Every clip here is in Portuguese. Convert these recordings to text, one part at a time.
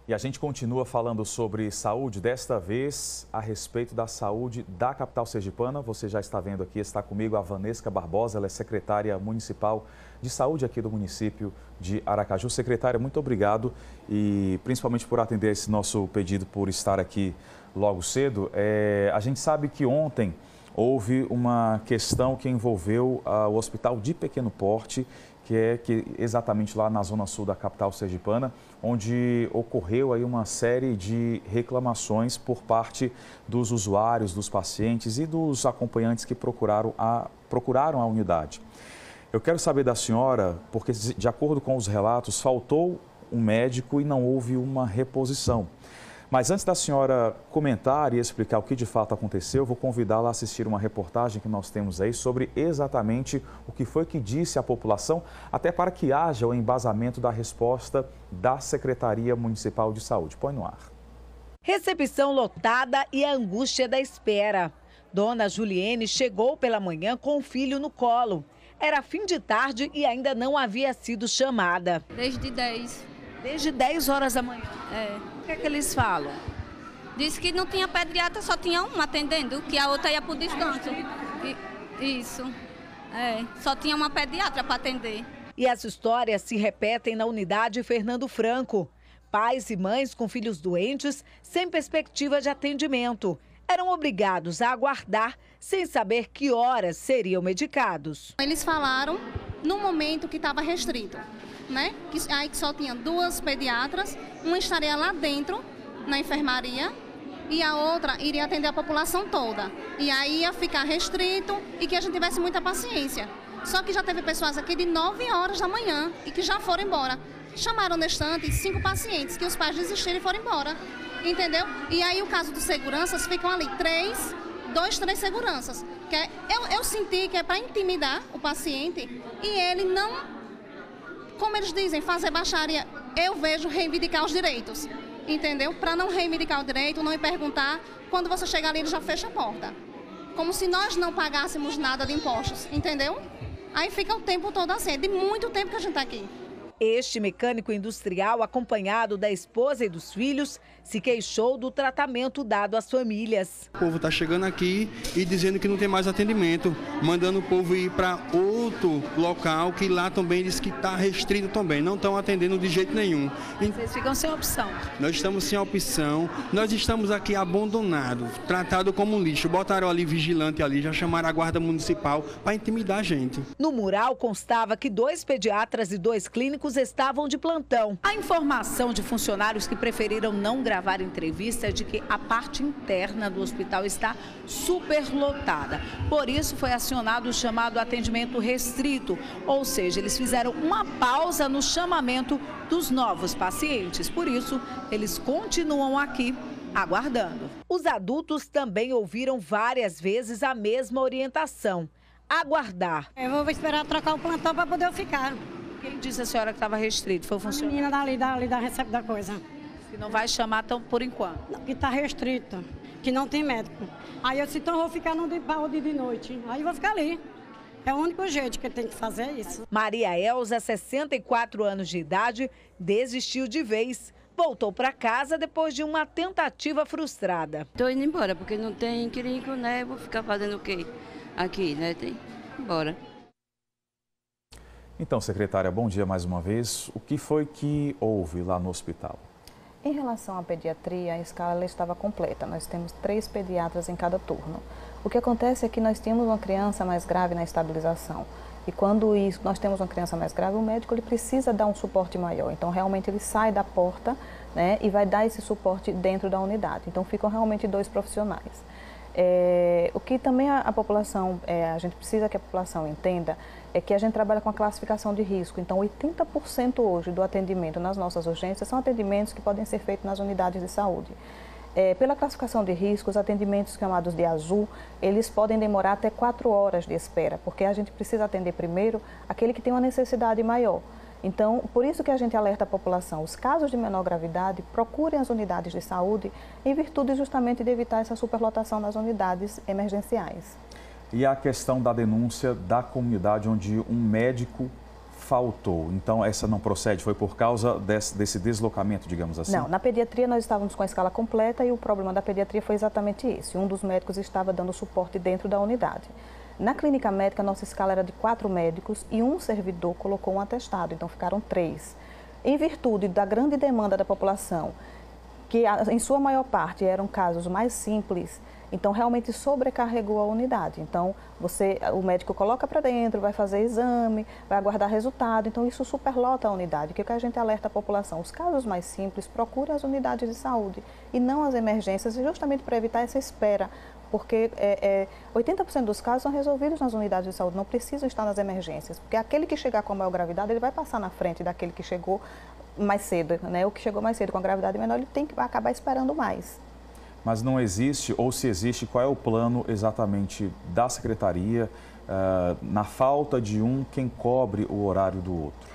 E a gente continua falando sobre saúde, desta vez a respeito da saúde da capital sergipana. Você já está vendo aqui, está comigo a Vanesca Barbosa, ela é secretária municipal de saúde aqui do município de Aracaju. Secretária, muito obrigado e principalmente por atender esse nosso pedido, por estar aqui logo cedo. A gente sabe que ontem houve uma questão que envolveu o hospital de pequeno porte, que é exatamente lá na zona sul da capital sergipana, onde ocorreu aí uma série de reclamações por parte dos usuários, dos pacientes e dos acompanhantes que procuraram a unidade. Eu quero saber da senhora, porque de acordo com os relatos, faltou um médico e não houve uma reposição. Mas antes da senhora comentar e explicar o que de fato aconteceu, eu vou convidá-la a assistir uma reportagem que nós temos aí sobre exatamente o que foi que disse a população, até para que haja o embasamento da resposta da Secretaria Municipal de Saúde. Põe no ar. Recepção lotada e a angústia da espera. Dona Juliene chegou pela manhã com o filho no colo. Era fim de tarde e ainda não havia sido chamada. Desde 10. Desde 10 horas da manhã? É. O que é que eles falam? Disse que não tinha pediatra, só tinha uma atendendo, que a outra ia por descanso. Isso. Só tinha uma pediatra para atender. E as histórias se repetem na unidade Fernando Franco. Pais e mães com filhos doentes, sem perspectiva de atendimento, eram obrigados a aguardar sem saber que horas seriam medicados. Eles falaram no momento que estava restrito, né? Aí que só tinha 2 pediatras, uma estaria lá dentro, na enfermaria, e a outra iria atender a população toda. E aí ia ficar restrito e que a gente tivesse muita paciência. Só que já teve pessoas aqui de 9 horas da manhã e que já foram embora. Chamaram na estante 5 pacientes, que os pais desistiram e foram embora. Entendeu? E aí o caso dos seguranças ficam ali 2, 3 seguranças. Que eu senti que é para intimidar o paciente e ele não, como eles dizem, fazer baixaria. Eu vejo reivindicar os direitos, entendeu? Para não reivindicar o direito, não me perguntar, quando você chega ali ele já fecha a porta. Como se nós não pagássemos nada de impostos, entendeu? Aí fica o tempo todo assim, é de muito tempo que a gente está aqui. Este mecânico industrial, acompanhado da esposa e dos filhos, se queixou do tratamento dado às famílias. O povo está chegando aqui e dizendo que não tem mais atendimento, mandando o povo ir para outro local, que lá também diz que está restrito também, não estão atendendo de jeito nenhum. Vocês ficam sem opção? Nós estamos sem opção, nós estamos aqui abandonados, tratados como lixo. Botaram ali vigilante ali, já chamaram a guarda municipal para intimidar a gente. No mural constava que 2 pediatras e 2 clínicos estavam de plantão. A informação de funcionários que preferiram não gravar entrevista é de que a parte interna do hospital está superlotada. Por isso foi acionado o chamado atendimento restrito, ou seja, eles fizeram uma pausa no chamamento dos novos pacientes. Por isso, eles continuam aqui aguardando. Os adultos também ouviram várias vezes a mesma orientação: aguardar. Eu vou esperar trocar o plantão para poder ficar. Quem disse a senhora que estava restrito? Foi o funcionário? A menina dali da recebe da coisa. Que não vai chamar tão por enquanto? Não, que está restrito, que não tem médico. Aí eu disse, então eu vou ficar no de noite. Aí eu vou ficar ali. É o único jeito que tem que fazer isso. Maria Elza, 64 anos de idade, desistiu de vez. Voltou para casa depois de uma tentativa frustrada. Estou indo embora, porque não tem clínico, né? Vou ficar fazendo o quê aqui, né? Tem que ir embora. Então, secretária, bom dia mais uma vez. O que foi que houve lá no hospital? Em relação à pediatria, a escala estava completa. Nós temos 3 pediatras em cada turno. O que acontece é que nós tínhamos uma criança mais grave na estabilização. E quando nós temos uma criança mais grave, o médico ele precisa dar um suporte maior. Então, realmente, ele sai da porta, né, e vai dar esse suporte dentro da unidade. Então, ficam realmente 2 profissionais. O que também a população, a gente precisa que a população entenda, é que a gente trabalha com a classificação de risco. Então, 80% hoje do atendimento nas nossas urgências são atendimentos que podem ser feitos nas unidades de saúde. Pela classificação de risco, os atendimentos chamados de azul, eles podem demorar até 4 horas de espera, porque a gente precisa atender primeiro aquele que tem uma necessidade maior. Então, por isso que a gente alerta a população, os casos de menor gravidade, procurem as unidades de saúde em virtude justamente de evitar essa superlotação nas unidades emergenciais. E a questão da denúncia da comunidade onde um médico faltou. Então, essa não procede, foi por causa desse deslocamento, digamos assim? Não, na pediatria nós estávamos com a escala completa e o problema da pediatria foi exatamente esse. Um dos médicos estava dando suporte dentro da unidade. Na clínica médica, nossa escala era de 4 médicos e um servidor colocou um atestado, então ficaram 3. Em virtude da grande demanda da população, que em sua maior parte eram casos mais simples, então realmente sobrecarregou a unidade. Então o médico coloca para dentro, vai fazer exame, vai aguardar resultado, então isso superlota a unidade. O que a gente alerta a população? Os casos mais simples, procurem as unidades de saúde e não as emergências, justamente para evitar essa espera. Porque 80% dos casos são resolvidos nas unidades de saúde, não precisam estar nas emergências. Porque aquele que chegar com a maior gravidade, ele vai passar na frente daquele que chegou mais cedo, né? O que chegou mais cedo com a gravidade menor, ele tem que acabar esperando mais. Mas não existe, ou se existe, qual é o plano exatamente da secretaria, na falta de um, quem cobre o horário do outro?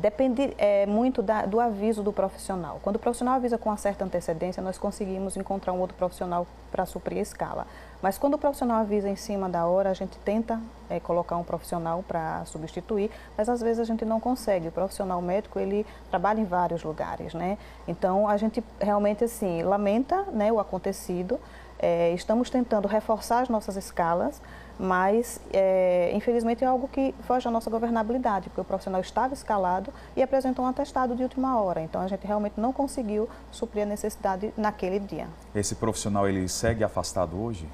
Depende muito do aviso do profissional. Quando o profissional avisa com uma certa antecedência, nós conseguimos encontrar um outro profissional para suprir a escala. Mas quando o profissional avisa em cima da hora, a gente tenta colocar um profissional para substituir, mas às vezes a gente não consegue. O profissional médico, ele trabalha em vários lugares, né? Então, a gente realmente, assim, lamenta, né, o acontecido. Estamos tentando reforçar as nossas escalas, mas infelizmente é algo que foge da nossa governabilidade, porque o profissional estava escalado e apresentou um atestado de última hora. Então a gente realmente não conseguiu suprir a necessidade naquele dia. Esse profissional, ele segue afastado hoje?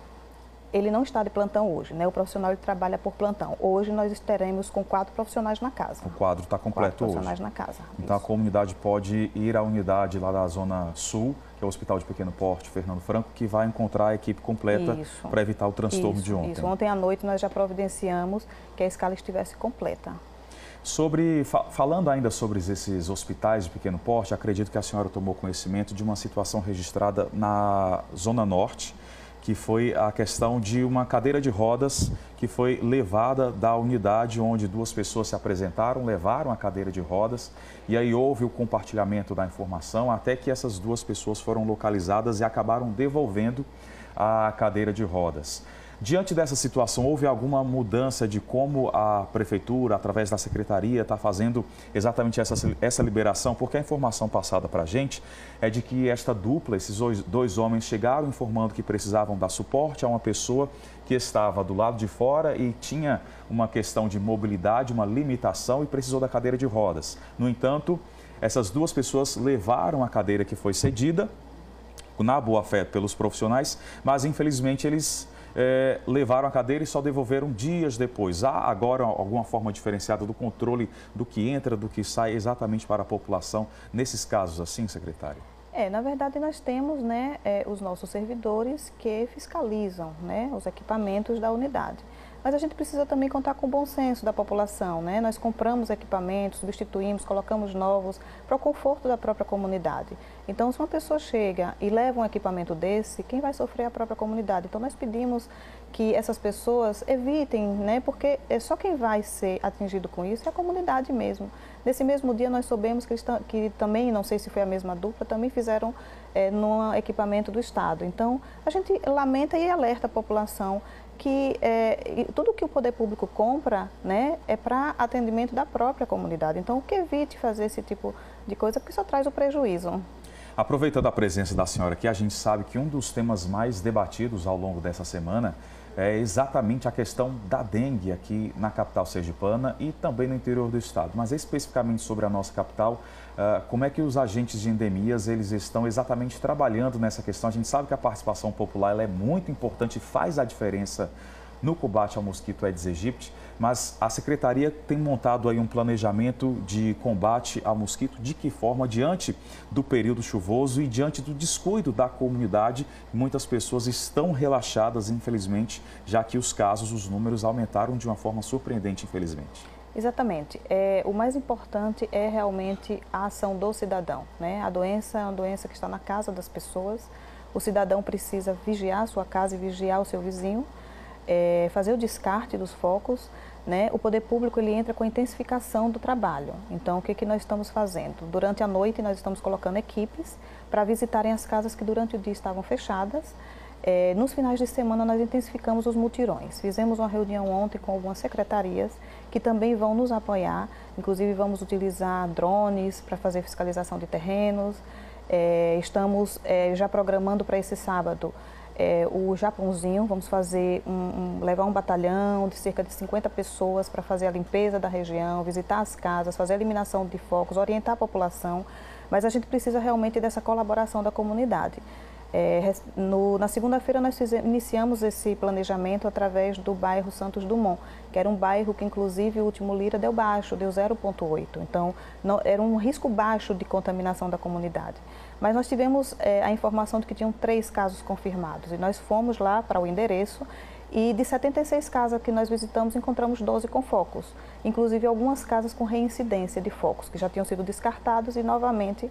Ele não está de plantão hoje, né? O profissional, ele trabalha por plantão. Hoje nós estaremos com 4 profissionais na casa. O quadro está completo hoje? 4 profissionais na casa. Então isso. A comunidade pode ir à unidade lá da Zona Sul, que é o Hospital de Pequeno Porte, Fernando Franco, que vai encontrar a equipe completa para evitar o transtorno de ontem. Isso. Ontem à noite nós já providenciamos que a escala estivesse completa. Falando ainda sobre esses hospitais de pequeno porte, acredito que a senhora tomou conhecimento de uma situação registrada na Zona Norte, que foi a questão de uma cadeira de rodas que foi levada da unidade onde 2 pessoas se apresentaram, levaram a cadeira de rodas e aí houve o compartilhamento da informação até que essas 2 pessoas foram localizadas e acabaram devolvendo a cadeira de rodas. Diante dessa situação, houve alguma mudança de como a Prefeitura, através da Secretaria, está fazendo exatamente essa liberação? Porque a informação passada para a gente é de que esta dupla, esses 2 homens, chegaram informando que precisavam dar suporte a uma pessoa que estava do lado de fora e tinha uma questão de mobilidade, uma limitação e precisou da cadeira de rodas. No entanto, essas 2 pessoas levaram a cadeira que foi cedida, na boa-fé pelos profissionais, mas infelizmente eles levaram a cadeira e só devolveram dias depois. Há agora alguma forma diferenciada do controle do que entra, do que sai exatamente para a população nesses casos assim, secretário? Na verdade nós temos, né, os nossos servidores que fiscalizam, né, os equipamentos da unidade. Mas a gente precisa também contar com o bom senso da população, né? Nós compramos equipamentos, substituímos, colocamos novos para o conforto da própria comunidade. Então, se uma pessoa chega e leva um equipamento desse, quem vai sofrer é a própria comunidade. Então, nós pedimos que essas pessoas evitem, né? Porque só quem vai ser atingido com isso é a comunidade mesmo. Nesse mesmo dia, nós soubemos que também, não sei se foi a mesma dupla, também fizeram no equipamento do Estado. Então, a gente lamenta e alerta a população que tudo que o poder público compra, né, é para atendimento da própria comunidade. Então, que evite fazer esse tipo de coisa, porque só traz o prejuízo. Aproveitando a presença da senhora aqui, a gente sabe que um dos temas mais debatidos ao longo dessa semana é exatamente a questão da dengue aqui na capital sergipana e também no interior do estado. Mas especificamente sobre a nossa capital, como é que os agentes de endemias eles estão exatamente trabalhando nessa questão? A gente sabe que a participação popular ela é muito importante e faz a diferença no combate ao mosquito Aedes aegypti, mas a Secretaria tem montado aí um planejamento de combate ao mosquito, de que forma, diante do período chuvoso e diante do descuido da comunidade, muitas pessoas estão relaxadas, infelizmente, já que os casos, os números aumentaram de uma forma surpreendente, infelizmente. Exatamente. O mais importante é realmente a ação do cidadão, né? A doença é uma doença que está na casa das pessoas, o cidadão precisa vigiar a sua casa e vigiar o seu vizinho, fazer o descarte dos focos, né? O poder público ele entra com a intensificação do trabalho. Então, o que nós estamos fazendo? Durante a noite, nós estamos colocando equipes para visitarem as casas que durante o dia estavam fechadas, Nos finais de semana, nós intensificamos os mutirões. Fizemos uma reunião ontem com algumas secretarias que também vão nos apoiar. Inclusive, vamos utilizar drones para fazer fiscalização de terrenos. Estamos já programando para esse sábado o Japãozinho. Vamos fazer levar um batalhão de cerca de 50 pessoas para fazer a limpeza da região, visitar as casas, fazer a eliminação de focos, orientar a população. Mas a gente precisa realmente dessa colaboração da comunidade. Na segunda-feira nós iniciamos esse planejamento através do bairro Santos Dumont, que era um bairro que inclusive o último Lira deu baixo, deu 0,8. Então era um risco baixo de contaminação da comunidade. Mas nós tivemos a informação de que tinham 3 casos confirmados e nós fomos lá para o endereço e de 76 casas que nós visitamos encontramos 12 com focos, inclusive algumas casas com reincidência de focos que já tinham sido descartados e novamente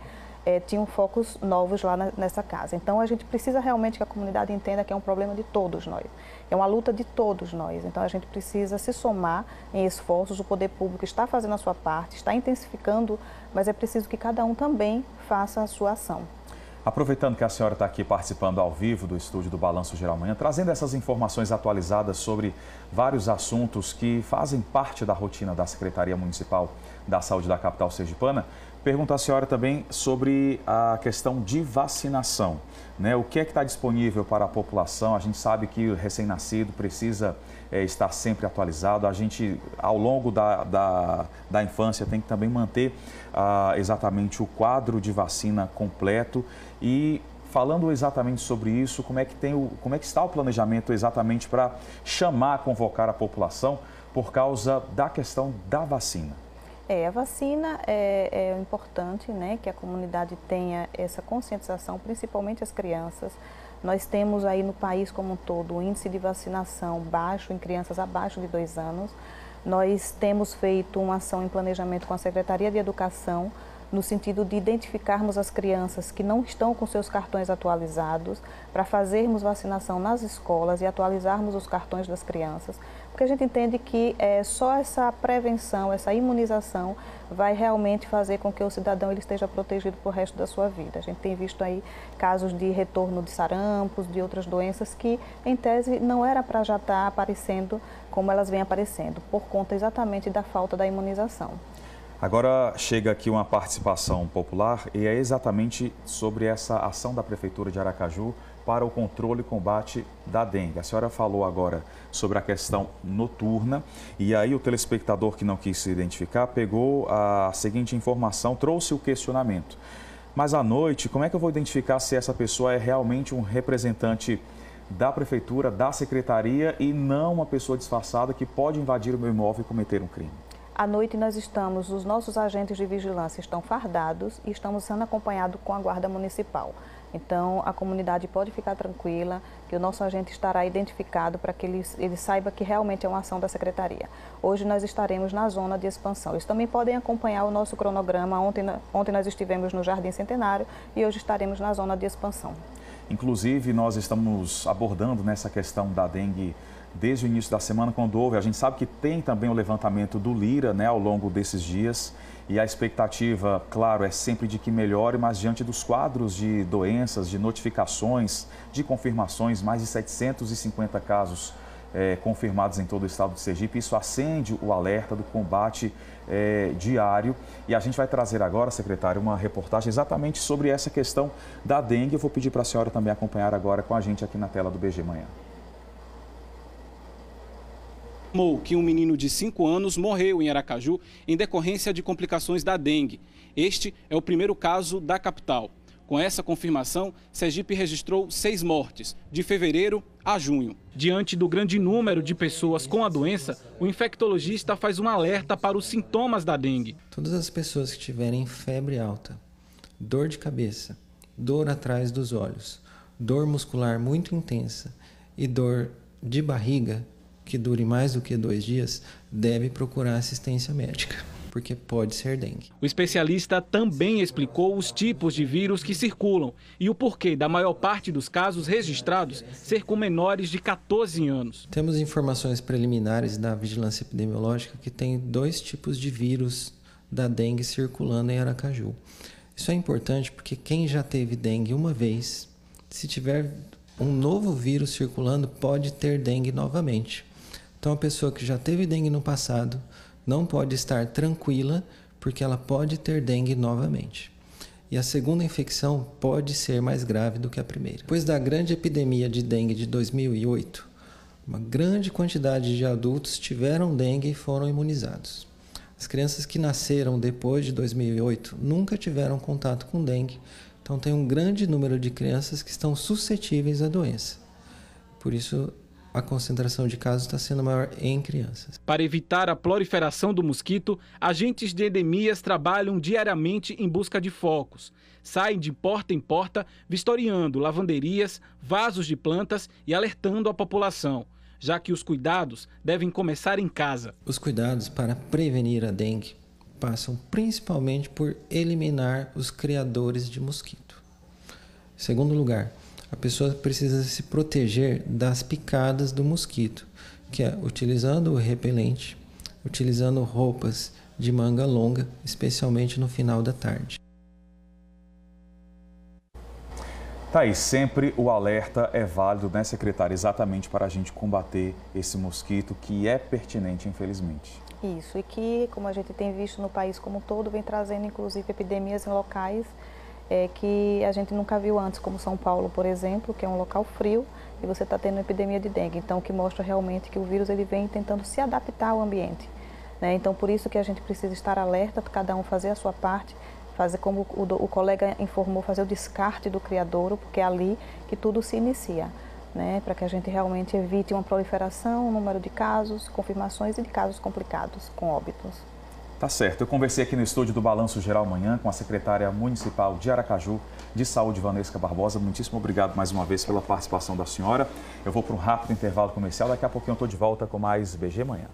tinham focos novos lá nessa casa. Então, a gente precisa realmente que a comunidade entenda que é um problema de todos nós. É uma luta de todos nós. Então, a gente precisa se somar em esforços. O poder público está fazendo a sua parte, está intensificando, mas é preciso que cada um também faça a sua ação. Aproveitando que a senhora está aqui participando ao vivo do estúdio do Balanço Geral Manhã, trazendo essas informações atualizadas sobre vários assuntos que fazem parte da rotina da Secretaria Municipal da Saúde da capital sergipana, pergunto à senhora também sobre a questão de vacinação, né? O que é que está disponível para a população? A gente sabe que o recém-nascido precisa estar sempre atualizado. A gente, ao longo da infância, tem que também manter exatamente o quadro de vacina completo. E falando exatamente sobre isso, como é que está o planejamento exatamente para chamar, convocar a população por causa da questão da vacina? A vacina é importante, né, que a comunidade tenha essa conscientização, principalmente as crianças. Nós temos aí no país como um todo o índice de vacinação baixo em crianças abaixo de 2 anos. Nós temos feito uma ação em planejamento com a Secretaria de Educação, no sentido de identificarmos as crianças que não estão com seus cartões atualizados, para fazermos vacinação nas escolas e atualizarmos os cartões das crianças, porque a gente entende que só essa prevenção, essa imunização vai realmente fazer com que o cidadão ele esteja protegido para o resto da sua vida. A gente tem visto aí casos de retorno de sarampos, de outras doenças que, em tese, não era para já estar aparecendo como elas vêm aparecendo, por conta exatamente da falta da imunização. Agora chega aqui uma participação popular e é exatamente sobre essa ação da Prefeitura de Aracaju para o controle e combate da dengue. A senhora falou agora sobre a questão noturna e aí o telespectador que não quis se identificar pegou a seguinte informação, trouxe o questionamento. Mas à noite, como é que eu vou identificar se essa pessoa é realmente um representante da Prefeitura, da Secretaria e não uma pessoa disfarçada que pode invadir o meu imóvel e cometer um crime? À noite os nossos agentes de vigilância estão fardados e estamos sendo acompanhados com a Guarda Municipal. Então, a comunidade pode ficar tranquila que o nosso agente estará identificado para que ele saiba que realmente é uma ação da Secretaria. Hoje nós estaremos na zona de expansão. Eles também podem acompanhar o nosso cronograma. Ontem nós estivemos no Jardim Centenário e hoje estaremos na zona de expansão. Inclusive, nós estamos abordando nessa questão da dengue desde o início da semana, quando houve. A gente sabe que tem também o levantamento do Lira, né, ao longo desses dias. E a expectativa, claro, é sempre de que melhore, mas diante dos quadros de doenças, de notificações, de confirmações, mais de 750 casos confirmados em todo o estado de Sergipe, isso acende o alerta do combate diário. E a gente vai trazer agora, secretário, uma reportagem exatamente sobre essa questão da dengue. Eu vou pedir para a senhora também acompanhar agora com a gente aqui na tela do BG Manhã. Que um menino de 5 anos morreu em Aracaju em decorrência de complicações da dengue. Este é o primeiro caso da capital. Com essa confirmação, Sergipe registrou 6 mortes, de fevereiro a junho. Diante do grande número de pessoas com a doença, o infectologista faz um alerta para os sintomas da dengue. Todas as pessoas que tiverem febre alta, dor de cabeça, dor atrás dos olhos, dor muscular muito intensa e dor de barriga, que dure mais do que 2 dias, deve procurar assistência médica, porque pode ser dengue. O especialista também explicou os tipos de vírus que circulam e o porquê da maior parte dos casos registrados ser com menores de 14 anos. Temos informações preliminares da vigilância epidemiológica que tem 2 tipos de vírus da dengue circulando em Aracaju. Isso é importante porque quem já teve dengue uma vez, se tiver um novo vírus circulando pode ter dengue novamente. Então, a pessoa que já teve dengue no passado não pode estar tranquila, porque ela pode ter dengue novamente. E a segunda infecção pode ser mais grave do que a primeira. Depois da grande epidemia de dengue de 2008, uma grande quantidade de adultos tiveram dengue e foram imunizados. As crianças que nasceram depois de 2008 nunca tiveram contato com dengue, então tem um grande número de crianças que estão suscetíveis à doença. Por isso, a concentração de casos está sendo maior em crianças. Para evitar a proliferação do mosquito, agentes de endemias trabalham diariamente em busca de focos. Saem de porta em porta, vistoriando lavanderias, vasos de plantas e alertando a população, já que os cuidados devem começar em casa. Os cuidados para prevenir a dengue passam principalmente por eliminar os criadores de mosquito. Em segundo lugar, a pessoa precisa se proteger das picadas do mosquito, que é utilizando o repelente, utilizando roupas de manga longa, especialmente no final da tarde. Tá aí, sempre o alerta é válido, né, secretária? Exatamente para a gente combater esse mosquito que é pertinente, infelizmente. Isso, e que, como a gente tem visto no país como um todo, vem trazendo inclusive epidemias em locais que a gente nunca viu antes, como São Paulo, por exemplo, que é um local frio, e você está tendo uma epidemia de dengue. Então, o que mostra realmente que o vírus ele vem tentando se adaptar ao ambiente, né? Então, por isso que a gente precisa estar alerta, cada um fazer a sua parte, fazer como o colega informou, fazer o descarte do criadouro, porque é ali que tudo se inicia, né? Para que a gente realmente evite uma proliferação, um número de casos, confirmações e de casos complicados com óbitos. Tá certo. Eu conversei aqui no estúdio do Balanço Geral Manhã com a secretária municipal de Aracaju de Saúde, Vannesca Barbosa. Muitíssimo obrigado mais uma vez pela participação da senhora. Eu vou para um rápido intervalo comercial. Daqui a pouquinho eu estou de volta com mais BG Manhã.